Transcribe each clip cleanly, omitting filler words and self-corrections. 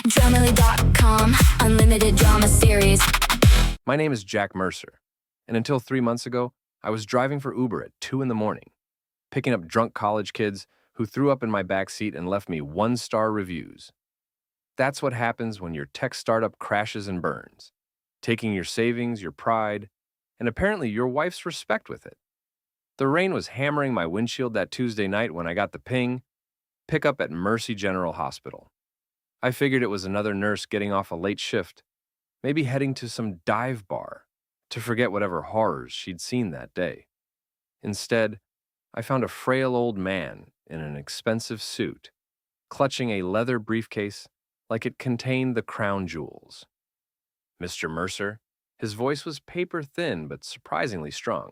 Dramily.com, unlimited drama series. My name is Jack Mercer, and until 3 months ago, I was driving for Uber at 2 in the morning, picking up drunk college kids who threw up in my backseat and left me one-star reviews. That's what happens when your tech startup crashes and burns, taking your savings, your pride, and apparently your wife's respect with it. The rain was hammering my windshield that Tuesday night when I got the ping, pick up at Mercy General Hospital. I figured it was another nurse getting off a late shift, maybe heading to some dive bar to forget whatever horrors she'd seen that day. Instead, I found a frail old man in an expensive suit, clutching a leather briefcase like it contained the crown jewels. Mr. Mercer, his voice was paper thin but surprisingly strong.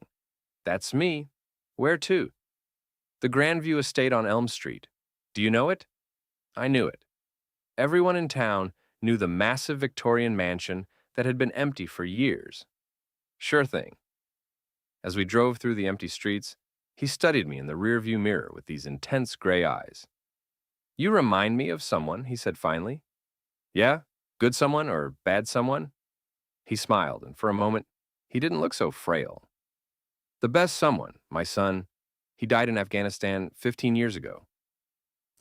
That's me. Where to? The Grandview Estate on Elm Street. Do you know it? I knew it. Everyone in town knew the massive Victorian mansion that had been empty for years. Sure thing. As we drove through the empty streets, he studied me in the rearview mirror with these intense gray eyes. You remind me of someone, he said finally. Yeah? Good someone or bad someone? He smiled, and for a moment, he didn't look so frail. The best someone, my son. He died in Afghanistan 15 years ago.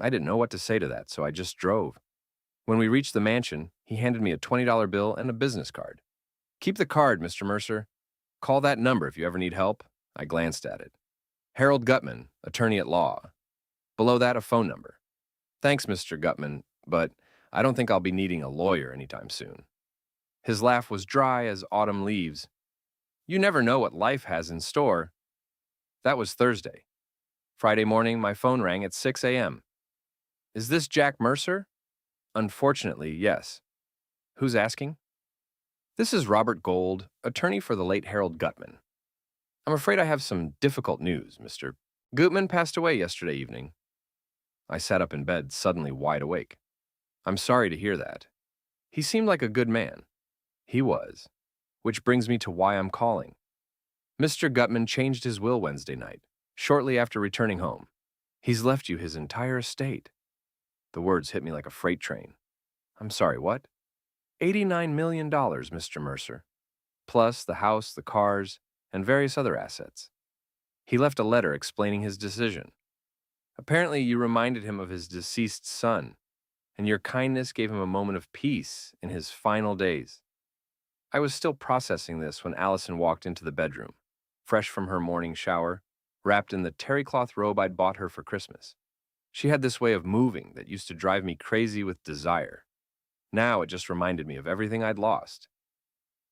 I didn't know what to say to that, so I just drove. When we reached the mansion, he handed me a $20 bill and a business card. Keep the card, Mr. Mercer. Call that number if you ever need help. I glanced at it. Harold Gutman, attorney at law. Below that, a phone number. Thanks, Mr. Gutman, but I don't think I'll be needing a lawyer anytime soon. His laugh was dry as autumn leaves. You never know what life has in store. That was Thursday. Friday morning, my phone rang at 6 a.m. Is this Jack Mercer? Unfortunately, yes. Who's asking? This is Robert Gold, attorney for the late Harold Gutman. I'm afraid I have some difficult news, Mr. Gutman passed away yesterday evening. I sat up in bed, suddenly wide awake. I'm sorry to hear that. He seemed like a good man. He was. Which brings me to why I'm calling. Mr. Gutman changed his will Wednesday night, shortly after returning home. He's left you his entire estate. The words hit me like a freight train. I'm sorry, what? $89 million, Mr. Mercer. Plus the house, the cars, and various other assets. He left a letter explaining his decision. Apparently, you reminded him of his deceased son, and your kindness gave him a moment of peace in his final days. I was still processing this when Allison walked into the bedroom, fresh from her morning shower, wrapped in the terry cloth robe I'd bought her for Christmas. She had this way of moving that used to drive me crazy with desire. Now it just reminded me of everything I'd lost.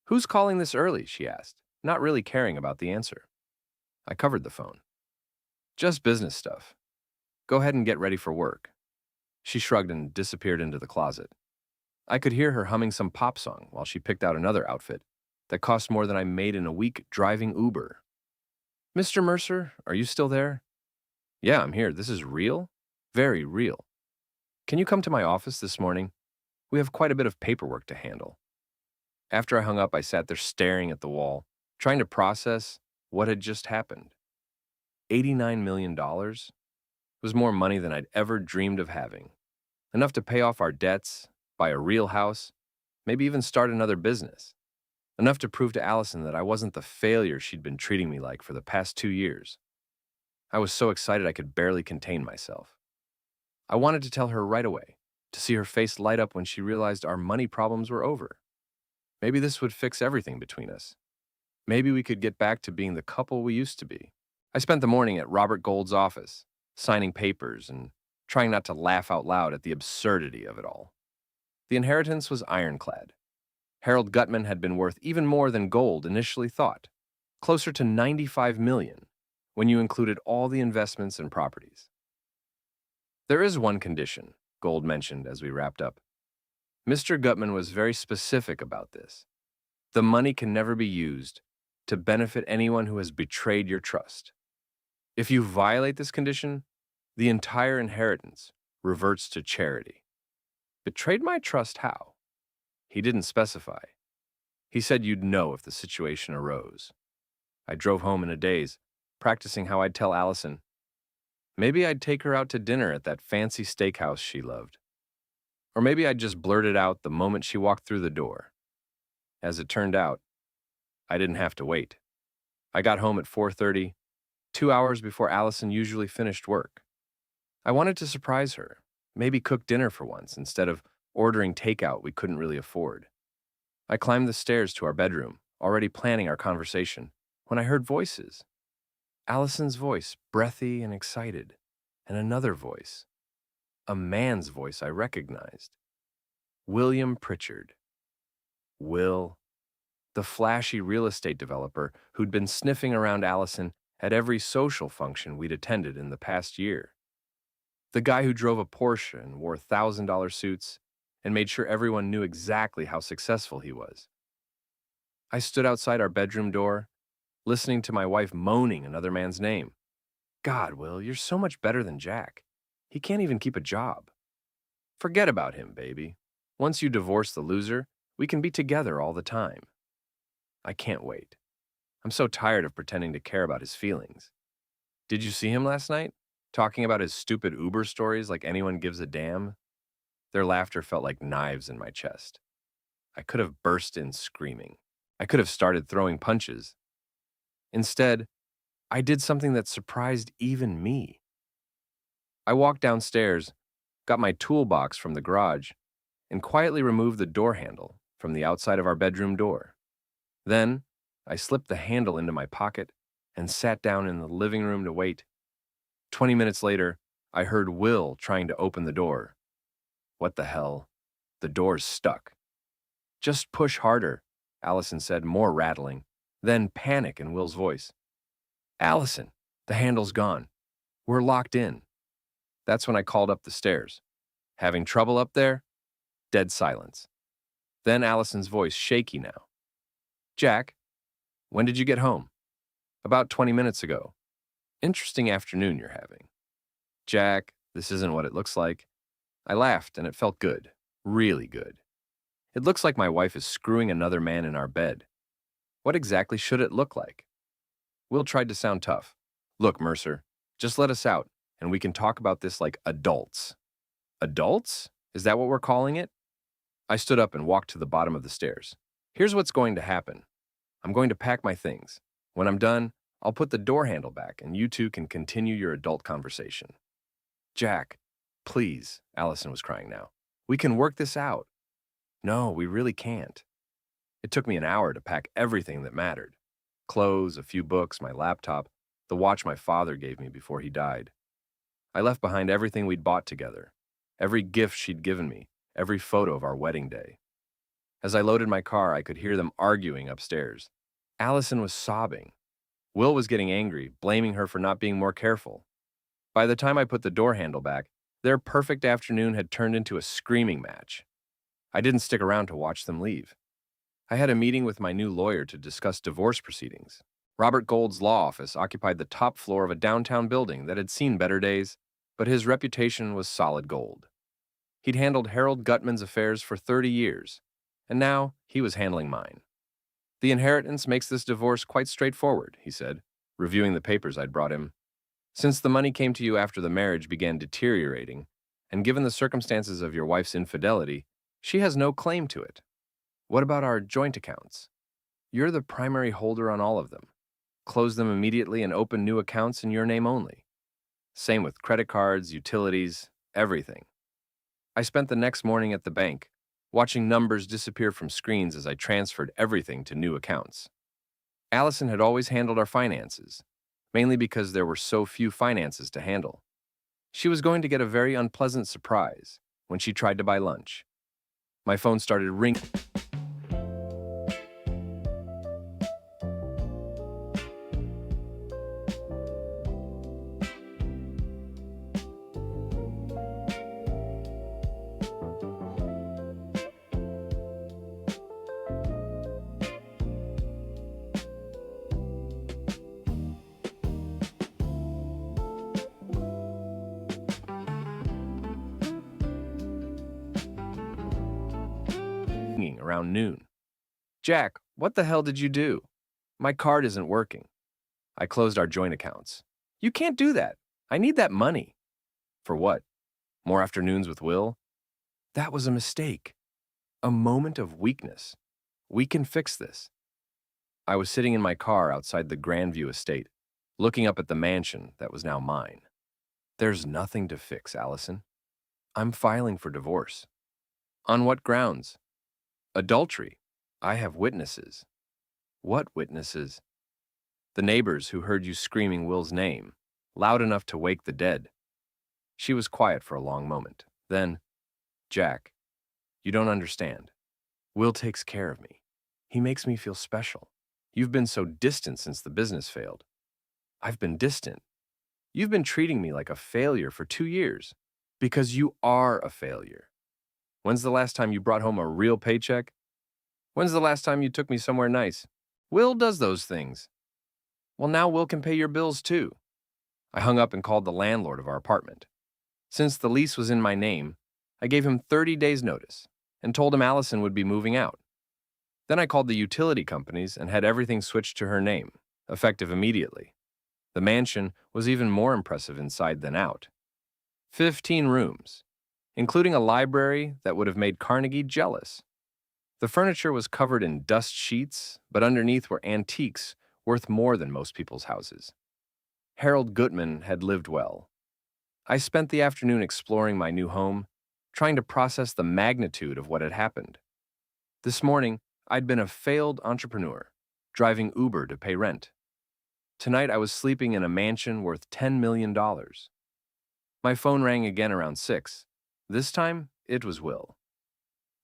Who's calling this early, she asked, not really caring about the answer. I covered the phone. Just business stuff. Go ahead and get ready for work. She shrugged and disappeared into the closet. I could hear her humming some pop song while she picked out another outfit that cost more than I made in a week driving Uber. Mr. Mercer, are you still there? Yeah, I'm here. This is real? Very real. Can you come to my office this morning? We have quite a bit of paperwork to handle. After I hung up, I sat there staring at the wall, trying to process what had just happened. $89 million was more money than I'd ever dreamed of having. Enough to pay off our debts, buy a real house, maybe even start another business. Enough to prove to Allison that I wasn't the failure she'd been treating me like for the past 2 years. I was so excited I could barely contain myself. I wanted to tell her right away, to see her face light up when she realized our money problems were over. Maybe this would fix everything between us. Maybe we could get back to being the couple we used to be. I spent the morning at Robert Gold's office, signing papers and trying not to laugh out loud at the absurdity of it all. The inheritance was ironclad. Harold Gutman had been worth even more than Gold initially thought, closer to $95 million when you included all the investments and properties. There is one condition, Gold mentioned as we wrapped up. Mr. Gutman was very specific about this. The money can never be used to benefit anyone who has betrayed your trust. If you violate this condition, the entire inheritance reverts to charity. Betrayed my trust how? He didn't specify. He said you'd know if the situation arose. I drove home in a daze, practicing how I'd tell Allison. Maybe I'd take her out to dinner at that fancy steakhouse she loved. Or maybe I'd just blurt it out the moment she walked through the door. As it turned out, I didn't have to wait. I got home at 4:30, 2 hours before Allison usually finished work. I wanted to surprise her, maybe cook dinner for once instead of ordering takeout we couldn't really afford. I climbed the stairs to our bedroom, already planning our conversation, when I heard voices. Allison's voice, breathy and excited, and another voice, a man's voice I recognized. William Pritchard. Will, the flashy real estate developer who'd been sniffing around Allison at every social function we'd attended in the past year. The guy who drove a Porsche and wore $1,000 suits and made sure everyone knew exactly how successful he was. I stood outside our bedroom door, listening to my wife moaning another man's name. God, Will, you're so much better than Jack. He can't even keep a job. Forget about him, baby. Once you divorce the loser, we can be together all the time. I can't wait. I'm so tired of pretending to care about his feelings. Did you see him last night? Talking about his stupid Uber stories like anyone gives a damn? Their laughter felt like knives in my chest. I could have burst in screaming. I could have started throwing punches. Instead, I did something that surprised even me. I walked downstairs, got my toolbox from the garage, and quietly removed the door handle from the outside of our bedroom door. Then, I slipped the handle into my pocket and sat down in the living room to wait. 20 minutes later, I heard Will trying to open the door. What the hell? The door's stuck. Just push harder, Allison said, more rattling. Then panic in Will's voice. Allison, the handle's gone. We're locked in. That's when I called up the stairs. Having trouble up there? Dead silence. Then Allison's voice, shaky now. Jack, when did you get home? About 20 minutes ago. Interesting afternoon you're having. Jack, this isn't what it looks like. I laughed and it felt good. Really good. It looks like my wife is screwing another man in our bed. What exactly should it look like? Will tried to sound tough. Look, Mercer, just let us out and we can talk about this like adults. Adults? Is that what we're calling it? I stood up and walked to the bottom of the stairs. Here's what's going to happen. I'm going to pack my things. When I'm done, I'll put the door handle back and you two can continue your adult conversation. Jack, please, Allison was crying now. We can work this out. No, we really can't. It took me an hour to pack everything that mattered. Clothes, a few books, my laptop, the watch my father gave me before he died. I left behind everything we'd bought together, every gift she'd given me, every photo of our wedding day. As I loaded my car, I could hear them arguing upstairs. Allison was sobbing. Will was getting angry, blaming her for not being more careful. By the time I put the door handle back, their perfect afternoon had turned into a screaming match. I didn't stick around to watch them leave. I had a meeting with my new lawyer to discuss divorce proceedings. Robert Gold's law office occupied the top floor of a downtown building that had seen better days, but his reputation was solid gold. He'd handled Harold Gutman's affairs for 30 years, and now he was handling mine. The inheritance makes this divorce quite straightforward, he said, reviewing the papers I'd brought him. Since the money came to you after the marriage began deteriorating, and given the circumstances of your wife's infidelity, she has no claim to it. What about our joint accounts? You're the primary holder on all of them. Close them immediately and open new accounts in your name only. Same with credit cards, utilities, everything. I spent the next morning at the bank, watching numbers disappear from screens as I transferred everything to new accounts. Allison had always handled our finances, mainly because there were so few finances to handle. She was going to get a very unpleasant surprise when she tried to buy lunch. My phone started ringing. Around noon. Jack, what the hell did you do? My card isn't working. I closed our joint accounts. You can't do that. I need that money. For what? More afternoons with Will? That was a mistake. A moment of weakness. We can fix this. I was sitting in my car outside the Grandview estate, looking up at the mansion that was now mine. There's nothing to fix, Allison. I'm filing for divorce. On what grounds? Adultery. I have witnesses. What witnesses? The neighbors who heard you screaming Will's name, loud enough to wake the dead. She was quiet for a long moment. Then, Jack, you don't understand. Will takes care of me. He makes me feel special. You've been so distant since the business failed. I've been distant. You've been treating me like a failure for 2 years. Because you are a failure. When's the last time you brought home a real paycheck? When's the last time you took me somewhere nice? Will does those things. Well, now Will can pay your bills too. I hung up and called the landlord of our apartment. Since the lease was in my name, I gave him 30 days' notice and told him Allison would be moving out. Then I called the utility companies and had everything switched to her name, effective immediately. The mansion was even more impressive inside than out. 15 rooms, including a library that would have made Carnegie jealous. The furniture was covered in dust sheets, but underneath were antiques worth more than most people's houses. Harold Gutman had lived well. I spent the afternoon exploring my new home, trying to process the magnitude of what had happened. This morning, I'd been a failed entrepreneur, driving Uber to pay rent. Tonight, I was sleeping in a mansion worth $10 million. My phone rang again around 6. This time, it was Will.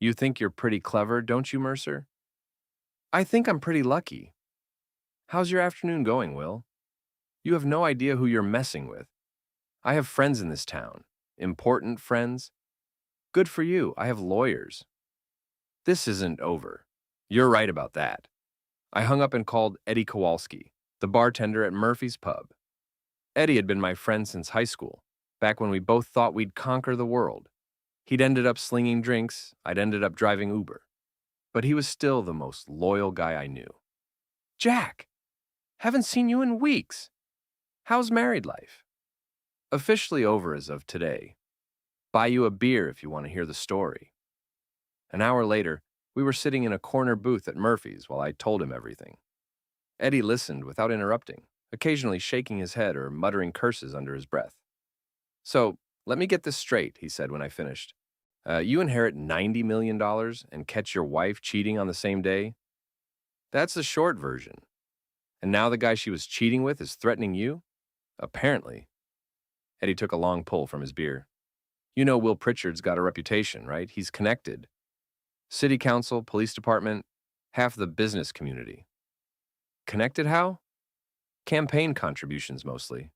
You think you're pretty clever, don't you, Mercer? I think I'm pretty lucky. How's your afternoon going, Will? You have no idea who you're messing with. I have friends in this town. Important friends. Good for you, I have lawyers. This isn't over. You're right about that. I hung up and called Eddie Kowalski, the bartender at Murphy's Pub. Eddie had been my friend since high school, back when we both thought we'd conquer the world. He'd ended up slinging drinks, I'd ended up driving Uber. But he was still the most loyal guy I knew. Jack, haven't seen you in weeks. How's married life? Officially over as of today. Buy you a beer if you want to hear the story. An hour later, we were sitting in a corner booth at Murphy's while I told him everything. Eddie listened without interrupting, occasionally shaking his head or muttering curses under his breath. So, let me get this straight, he said when I finished. You inherit $90 million and catch your wife cheating on the same day? That's the short version. And now the guy she was cheating with is threatening you? Apparently. Eddie took a long pull from his beer. You know Will Pritchard's got a reputation, right? He's connected. City council, police department, half the business community. Connected how? Campaign contributions mostly.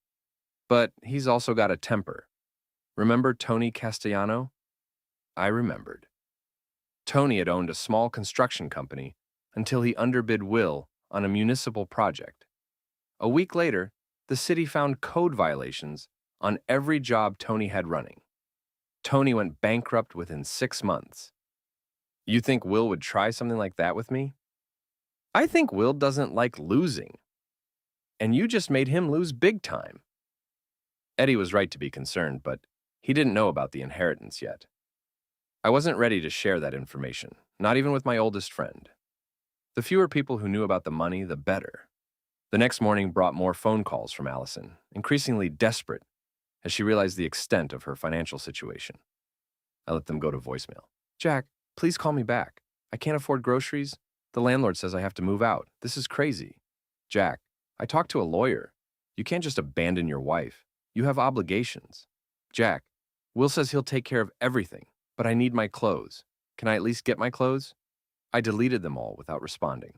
But he's also got a temper. Remember Tony Castellano? I remembered. Tony had owned a small construction company until he underbid Will on a municipal project. A week later, the city found code violations on every job Tony had running. Tony went bankrupt within 6 months. You think Will would try something like that with me? I think Will doesn't like losing. And you just made him lose big time. Eddie was right to be concerned, but he didn't know about the inheritance yet. I wasn't ready to share that information, not even with my oldest friend. The fewer people who knew about the money, the better. The next morning brought more phone calls from Allison, increasingly desperate as she realized the extent of her financial situation. I let them go to voicemail. Jack, please call me back. I can't afford groceries. The landlord says I have to move out. This is crazy. Jack, I talked to a lawyer. You can't just abandon your wife. You have obligations. Jack, Will says he'll take care of everything, but I need my clothes. Can I at least get my clothes? I deleted them all without responding.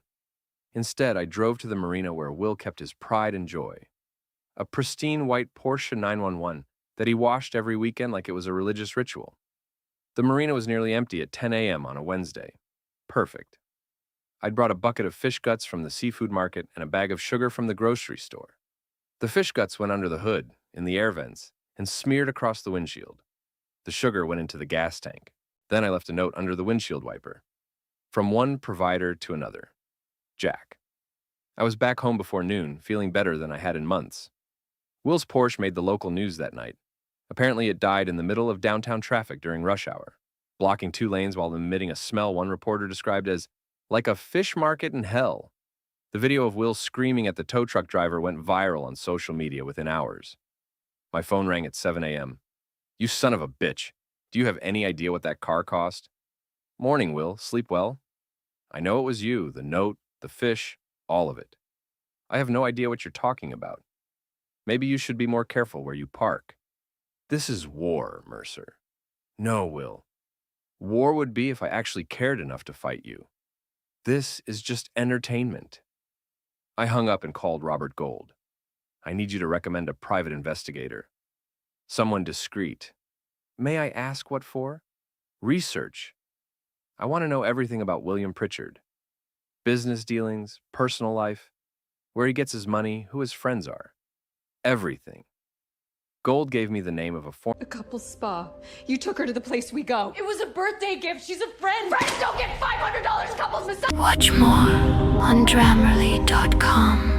Instead, I drove to the marina where Will kept his pride and joy. A pristine white Porsche 911 that he washed every weekend like it was a religious ritual. The marina was nearly empty at 10 a.m. on a Wednesday. Perfect. I'd brought a bucket of fish guts from the seafood market and a bag of sugar from the grocery store. The fish guts went under the hood, in the air vents, and smeared across the windshield. The sugar went into the gas tank. Then I left a note under the windshield wiper. From one provider to another. Jack. I was back home before noon, feeling better than I had in months. Will's Porsche made the local news that night. Apparently it died in the middle of downtown traffic during rush hour. blocking 2 lanes while emitting a smell one reporter described as like a fish market in hell. The video of Will screaming at the tow truck driver went viral on social media within hours. My phone rang at 7 a.m. You son of a bitch. Do you have any idea what that car cost? Morning, Will. Sleep well? I know it was you, the note, the fish, all of it. I have no idea what you're talking about. Maybe you should be more careful where you park. This is war, Mercer. No, Will. War would be if I actually cared enough to fight you. This is just entertainment. I hung up and called Robert Gold. I need you to recommend a private investigator. Someone discreet. May I ask what for? Research. I want to know everything about William Pritchard. Business dealings, personal life, where he gets his money, who his friends are. Everything. Gold gave me the name of a former... A couple's spa. You took her to the place we go. It was a birthday gift. She's a friend. Friends don't get $500 couples massage. Watch more on Grammarly.com.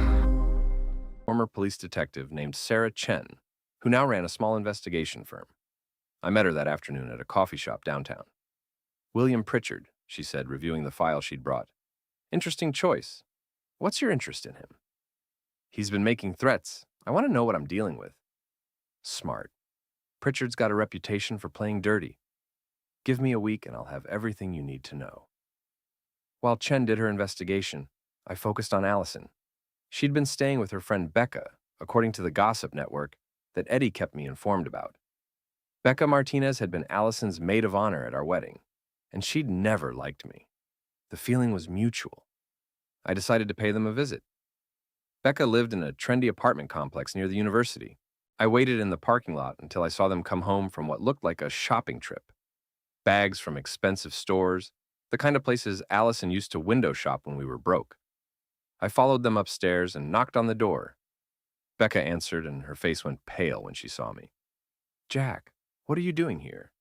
police detective named Sarah Chen, who now ran a small investigation firm. I met her that afternoon at a coffee shop downtown. William Pritchard, she said, reviewing the file she'd brought. Interesting choice. What's your interest in him? He's been making threats. I want to know what I'm dealing with. Smart. Pritchard's got a reputation for playing dirty. Give me a week and I'll have everything you need to know. While Chen did her investigation, I focused on Allison. She'd been staying with her friend Becca, according to the gossip network that Eddie kept me informed about. Becca Martinez had been Allison's maid of honor at our wedding, and she'd never liked me. The feeling was mutual. I decided to pay them a visit. Becca lived in a trendy apartment complex near the university. I waited in the parking lot until I saw them come home from what looked like a shopping trip. Bags from expensive stores, the kind of places Allison used to window shop when we were broke. I followed them upstairs and knocked on the door. Becca answered, and her face went pale when she saw me. Jack, what are you doing here?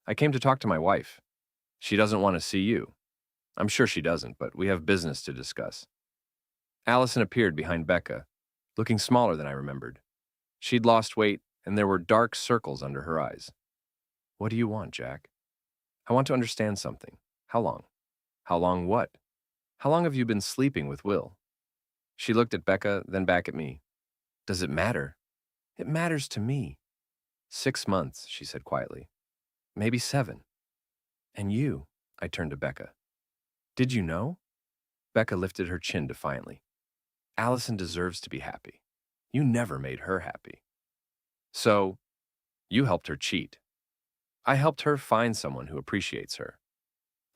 I came to talk to my wife. She doesn't want to see you. I'm sure she doesn't, but we have business to discuss. Allison appeared behind Becca, looking smaller than I remembered. She'd lost weight, and there were dark circles under her eyes. What do you want, Jack? I want to understand something. How long? How long what? How long have you been sleeping with Will? She looked at Becca, then back at me. Does it matter? It matters to me. 6 months, she said quietly. Maybe 7. And you, I turned to Becca. Did you know? Becca lifted her chin defiantly. Allison deserves to be happy. You never made her happy. So, you helped her cheat. I helped her find someone who appreciates her.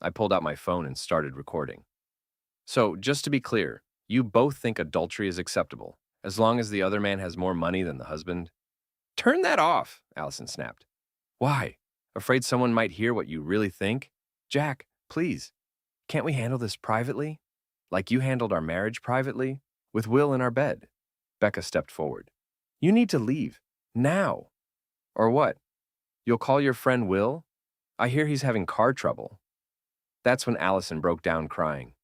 I pulled out my phone and started recording. So, just to be clear, you both think adultery is acceptable, as long as the other man has more money than the husband? Turn that off, Allison snapped. Why? Afraid someone might hear what you really think? Jack, please, can't we handle this privately? Like you handled our marriage privately? With Will in our bed? Becca stepped forward. You need to leave. Now. Or what? You'll call your friend Will? I hear he's having car trouble. That's when Allison broke down crying.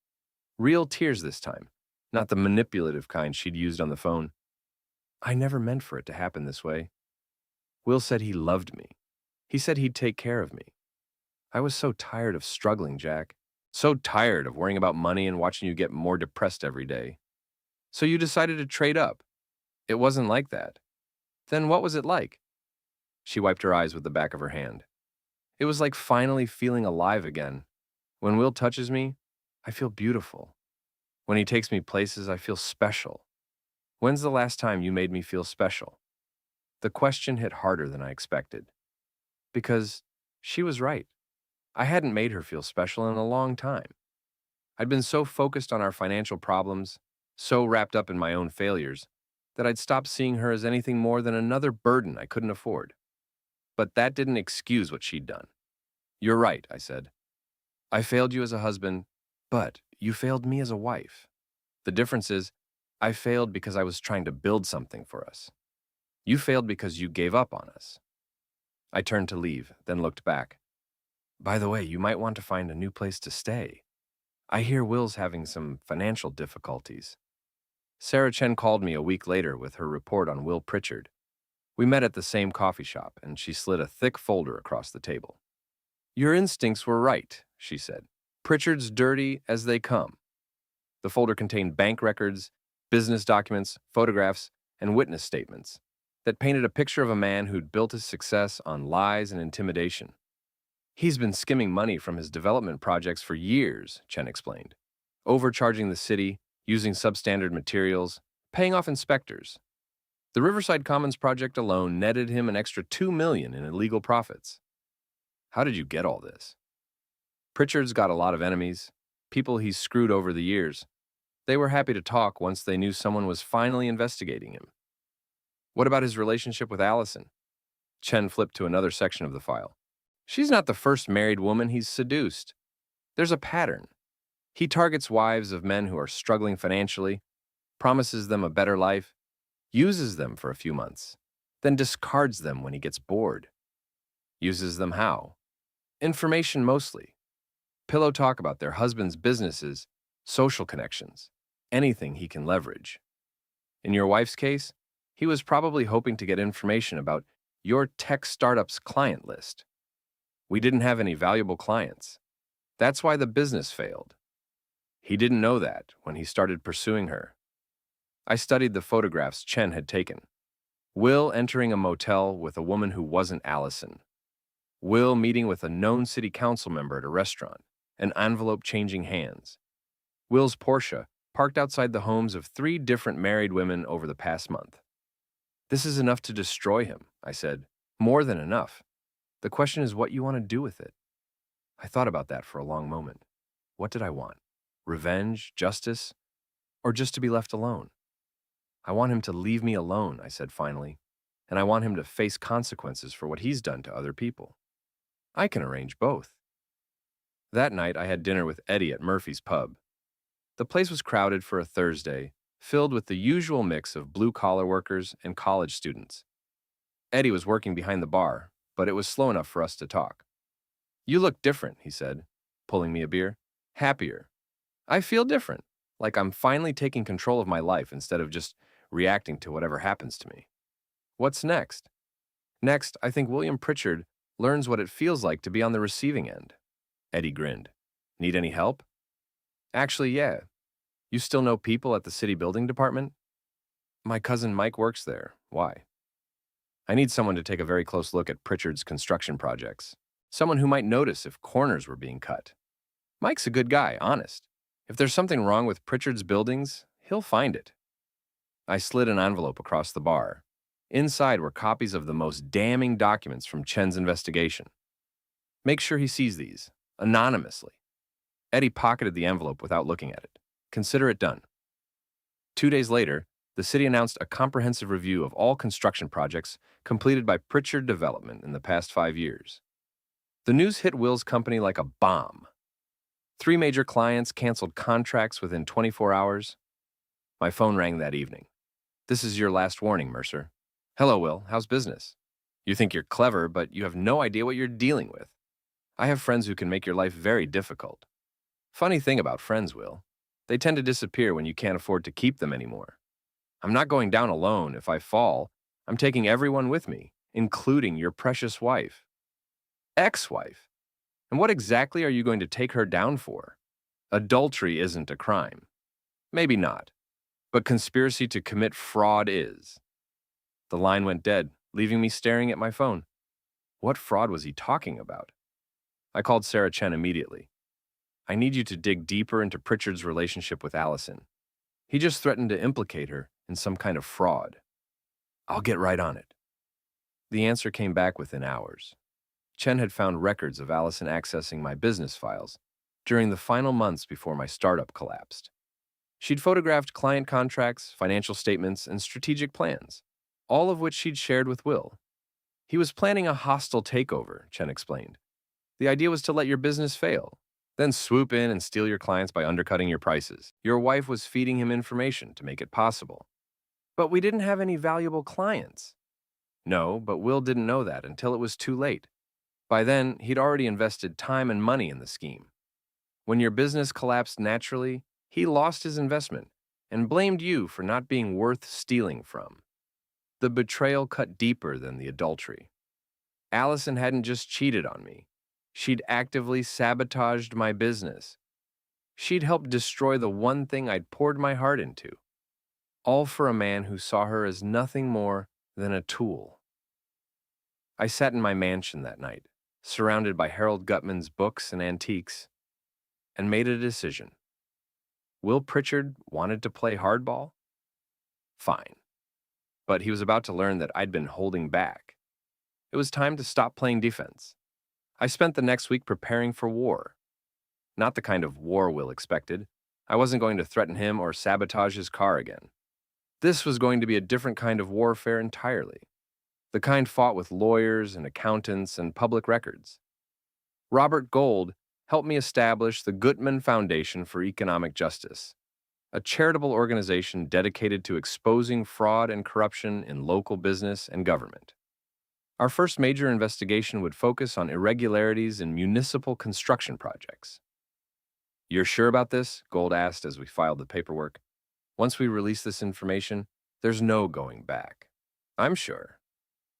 Real tears this time, not the manipulative kind she'd used on the phone. I never meant for it to happen this way. Will said he loved me. He said he'd take care of me. I was so tired of struggling, Jack. So tired of worrying about money and watching you get more depressed every day. So you decided to trade up. It wasn't like that. Then what was it like? She wiped her eyes with the back of her hand. It was like finally feeling alive again. When Will touches me, I feel beautiful. When he takes me places, I feel special. When's the last time you made me feel special? The question hit harder than I expected. Because she was right. I hadn't made her feel special in a long time. I'd been so focused on our financial problems, so wrapped up in my own failures, that I'd stopped seeing her as anything more than another burden I couldn't afford. But that didn't excuse what she'd done. You're right, I said. I failed you as a husband, but you failed me as a wife. The difference is, I failed because I was trying to build something for us. You failed because you gave up on us. I turned to leave, then looked back. By the way, you might want to find a new place to stay. I hear Will's having some financial difficulties. Sarah Chen called me a week later with her report on Will Pritchard. We met at the same coffee shop, and she slid a thick folder across the table. Your instincts were right, she said. Pritchard's dirty as they come. The folder contained bank records, business documents, photographs, and witness statements that painted a picture of a man who'd built his success on lies and intimidation. He's been skimming money from his development projects for years, Chen explained, overcharging the city, using substandard materials, paying off inspectors. The Riverside Commons project alone netted him an extra $2 million in illegal profits. How did you get all this? Pritchard's got a lot of enemies, people he's screwed over the years. They were happy to talk once they knew someone was finally investigating him. What about his relationship with Allison? Chen flipped to another section of the file. She's not the first married woman he's seduced. There's a pattern. He targets wives of men who are struggling financially, promises them a better life, uses them for a few months, then discards them when he gets bored. Uses them how? Information mostly. Pillow talk about their husband's businesses, social connections, anything he can leverage. In your wife's case, he was probably hoping to get information about your tech startup's client list. We didn't have any valuable clients. That's why the business failed. He didn't know that when he started pursuing her. I studied the photographs Chen had taken. Will entering a motel with a woman who wasn't Allison. Will meeting with a known city council member at a restaurant, an envelope changing hands. Will's Porsche parked outside the homes of 3 different married women over the past month. This is enough to destroy him, I said. More than enough. The question is what you want to do with it. I thought about that for a long moment. What did I want? Revenge? Justice? Or just to be left alone? I want him to leave me alone, I said finally, and I want him to face consequences for what he's done to other people. I can arrange both. That night, I had dinner with Eddie at Murphy's Pub. The place was crowded for a Thursday, filled with the usual mix of blue-collar workers and college students. Eddie was working behind the bar, but it was slow enough for us to talk. You look different, he said, pulling me a beer. Happier. I feel different, like I'm finally taking control of my life instead of just reacting to whatever happens to me. What's next? Next, I think William Pritchard learns what it feels like to be on the receiving end. Eddie grinned. Need any help? Actually, yeah. You still know people at the city building department? My cousin Mike works there. Why? I need someone to take a very close look at Pritchard's construction projects. Someone who might notice if corners were being cut. Mike's a good guy, honest. If there's something wrong with Pritchard's buildings, he'll find it. I slid an envelope across the bar. Inside were copies of the most damning documents from Chen's investigation. Make sure he sees these, anonymously. Eddie pocketed the envelope without looking at it. Consider it done. 2 days later, the city announced a comprehensive review of all construction projects completed by Pritchard Development in the past 5 years. The news hit Will's company like a bomb. 3 major clients canceled contracts within 24 hours. My phone rang that evening. This is your last warning, Mercer. Hello, Will. How's business? You think you're clever, but you have no idea what you're dealing with. I have friends who can make your life very difficult. Funny thing about friends, Will. They tend to disappear when you can't afford to keep them anymore. I'm not going down alone. If I fall, I'm taking everyone with me, including your precious wife. Ex-wife? And what exactly are you going to take her down for? Adultery isn't a crime. Maybe not. But conspiracy to commit fraud is. The line went dead, leaving me staring at my phone. What fraud was he talking about? I called Sarah Chen immediately. I need you to dig deeper into Pritchard's relationship with Allison. He just threatened to implicate her in some kind of fraud. I'll get right on it. The answer came back within hours. Chen had found records of Allison accessing my business files during the final months before my startup collapsed. She'd photographed client contracts, financial statements, and strategic plans, all of which she'd shared with Will. He was planning a hostile takeover, Chen explained. The idea was to let your business fail, then swoop in and steal your clients by undercutting your prices. Your wife was feeding him information to make it possible. But we didn't have any valuable clients. No, but Will didn't know that until it was too late. By then, he'd already invested time and money in the scheme. When your business collapsed naturally, he lost his investment and blamed you for not being worth stealing from. The betrayal cut deeper than the adultery. Allison hadn't just cheated on me. She'd actively sabotaged my business. She'd helped destroy the one thing I'd poured my heart into, all for a man who saw her as nothing more than a tool. I sat in my mansion that night, surrounded by Harold Gutman's books and antiques, and made a decision. Will Pritchard wanted to play hardball? Fine. But he was about to learn that I'd been holding back. It was time to stop playing defense. I spent the next week preparing for war. Not the kind of war Will expected. I wasn't going to threaten him or sabotage his car again. This was going to be a different kind of warfare entirely. The kind fought with lawyers and accountants and public records. Robert Gold helped me establish the Gutman Foundation for Economic Justice, a charitable organization dedicated to exposing fraud and corruption in local business and government. Our first major investigation would focus on irregularities in municipal construction projects. "You're sure about this?" Gold asked as we filed the paperwork. "Once we release this information, there's no going back." "I'm sure."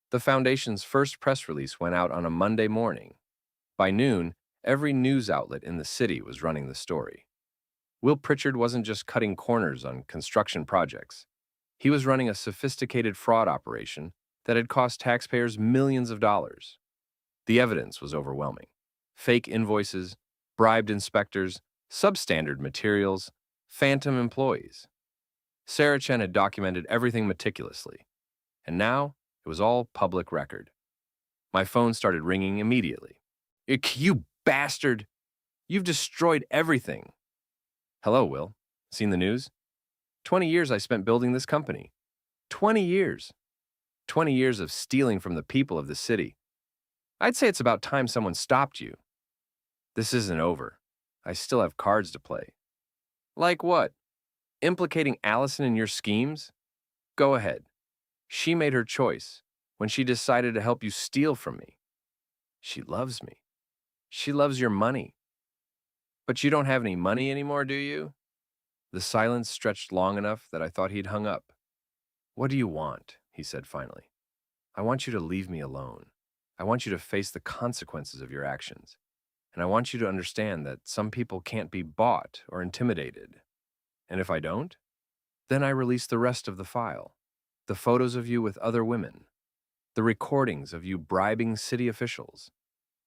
The Foundation's first press release went out on a Monday morning. By noon, every news outlet in the city was running the story. Will Pritchard wasn't just cutting corners on construction projects. He was running a sophisticated fraud operation that had cost taxpayers millions of dollars. The evidence was overwhelming. Fake invoices, bribed inspectors, substandard materials, phantom employees. Sarah Chen had documented everything meticulously, and now it was all public record. My phone started ringing immediately. "You bastard! You've destroyed everything." "Hello, Will. Seen the news? 20 years I spent building this company. 20 years. 20 years of stealing from the people of the city. I'd say it's about time someone stopped you." "This isn't over. I still have cards to play." "Like what? Implicating Allison in your schemes? Go ahead. She made her choice when she decided to help you steal from me. She loves me. She loves your money. But you don't have any money anymore, do you?" The silence stretched long enough that I thought he'd hung up. "What do you want?" he said finally. "I want you to leave me alone. I want you to face the consequences of your actions. And I want you to understand that some people can't be bought or intimidated. And if I don't, then I release the rest of the file. The photos of you with other women. The recordings of you bribing city officials.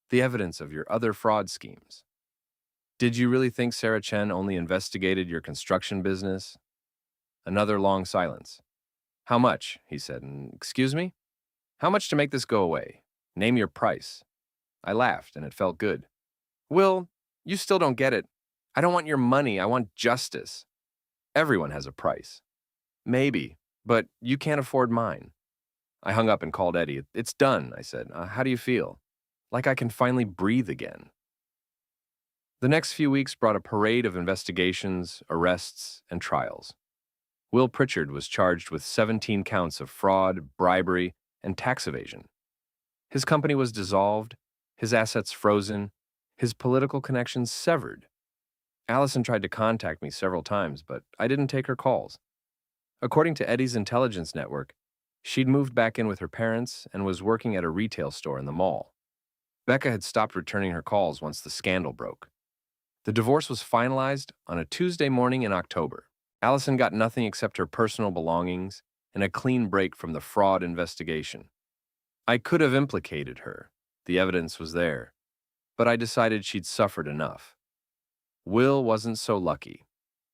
The evidence of your other fraud schemes. Did you really think Sarah Chen only investigated your construction business?" Another long silence. "How much?" he said. "Excuse me? How much to make this go away? Name your price." I laughed, and it felt good. "Will, you still don't get it. I don't want your money. I want justice. Everyone has a price." "Maybe, but you can't afford mine." I hung up and called Eddie. "It's done," I said. How do you feel?" "Like I can finally breathe again." The next few weeks brought a parade of investigations, arrests, and trials. Will Pritchard was charged with 17 counts of fraud, bribery, and tax evasion. His company was dissolved, his assets frozen, his political connections severed. Allison tried to contact me several times, but I didn't take her calls. According to Eddie's intelligence network, she'd moved back in with her parents and was working at a retail store in the mall. Becca had stopped returning her calls once the scandal broke. The divorce was finalized on a Tuesday morning in October. Allison got nothing except her personal belongings and a clean break from the fraud investigation. I could have implicated her. The evidence was there. But I decided she'd suffered enough. Will wasn't so lucky.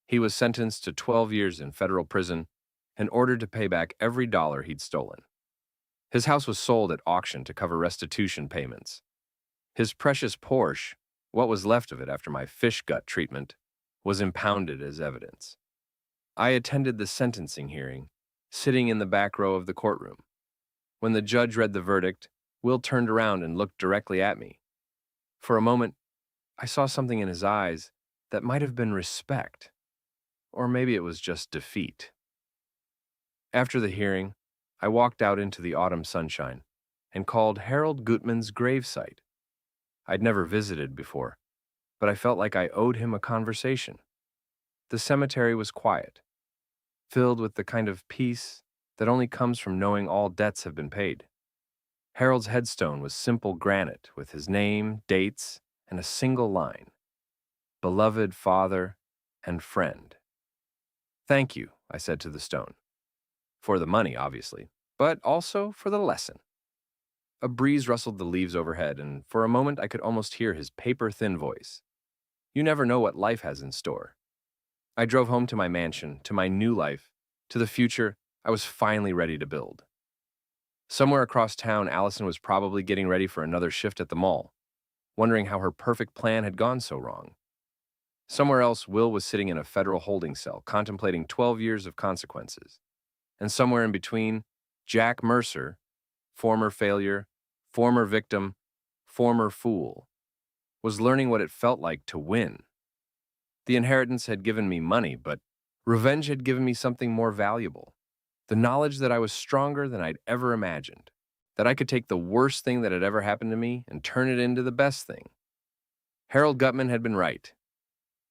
He was sentenced to 12 years in federal prison and ordered to pay back every dollar he'd stolen. His house was sold at auction to cover restitution payments. His precious Porsche, what was left of it after my fish gut treatment, was impounded as evidence. I attended the sentencing hearing, sitting in the back row of the courtroom. When the judge read the verdict, Will turned around and looked directly at me. For a moment, I saw something in his eyes that might have been respect, or maybe it was just defeat. After the hearing, I walked out into the autumn sunshine and called Harold Gutman's gravesite. I'd never visited before, but I felt like I owed him a conversation. The cemetery was quiet, filled with the kind of peace that only comes from knowing all debts have been paid. Harold's headstone was simple granite with his name, dates, and a single line: Beloved father and friend. Thank you, I said to the stone. For the money, obviously, but also for the lesson. A breeze rustled the leaves overhead, and for a moment I could almost hear his paper-thin voice. You never know what life has in store. I drove home to my mansion, to my new life, to the future I was finally ready to build. Somewhere across town, Allison was probably getting ready for another shift at the mall, wondering how her perfect plan had gone so wrong. Somewhere else, Will was sitting in a federal holding cell, contemplating 12 years of consequences. And somewhere in between, Jack Mercer, former failure, former victim, former fool, was learning what it felt like to win. The inheritance had given me money, but revenge had given me something more valuable: the knowledge that I was stronger than I'd ever imagined, that I could take the worst thing that had ever happened to me and turn it into the best thing. Harold Gutman had been right.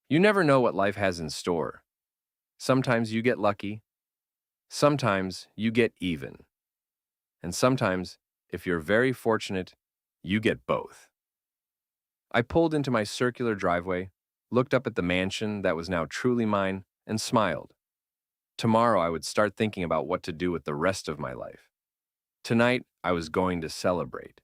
You never know what life has in store. Sometimes you get lucky, sometimes you get even, and sometimes, if you're very fortunate, you get both. I pulled into my circular driveway, looked up at the mansion that was now truly mine, and smiled. Tomorrow I would start thinking about what to do with the rest of my life. Tonight I was going to celebrate.